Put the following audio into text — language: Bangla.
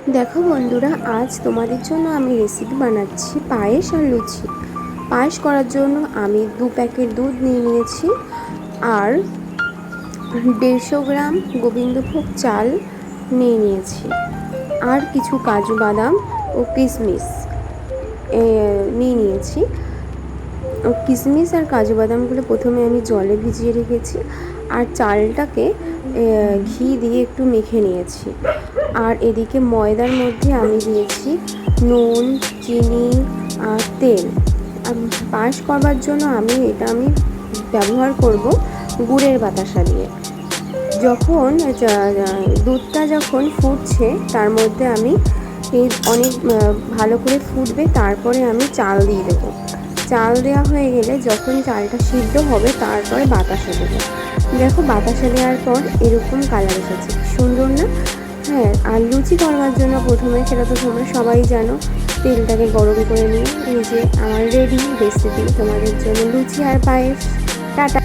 দেখো বন্ধুরা, আজ তোমাদের জন্য আমি রেসিপি বানাচ্ছি পায়েস আর লুচি। পায়েস করার জন্য আমি 2 প্যাকেট দুধ নিয়ে নিয়েছি আর 150 গ্রাম গোবিন্দভোগ চাল নিয়ে নিয়েছি আর কিছু কাজু বাদাম ও কিশমিশ নিয়ে নিয়েছি। কিশমিশ আর কাজু বাদামগুলো প্রথমে আমি জলে ভিজিয়ে রেখেছি আর চালটাকে ঘি দিয়ে একটু মেখে নিয়েছি। আর এদিকে ময়দার মধ্যে আমি দিয়েছি নুন, চিনি আর তেল। পায়েস করবার জন্য আমি ব্যবহার করব গুড়ের বাতাসা দিয়ে। যখন দুধটা যখন ফুটছে তার মধ্যে আমি অনেক ভালো করে ফুটবে, তারপরে আমি চাল দিয়ে দেবো। চাল দেওয়া হয়ে গেলে যখন চালটা সিদ্ধ হবে তারপরে বাতাসা দেবো। দেখো, বাতাসা দেওয়ার পর এরকম কালার এসেছে, সুন্দর না? হ্যাঁ, আর লুচি করবার জন্য প্রথমে, সেটা তো তোমরা সবাই জানো, তেলটাকে গরম করে নিয়ে এই যে আমার রেডি রেসিপি তোমাদের জন্য লুচি আর পায়েস। টাটা।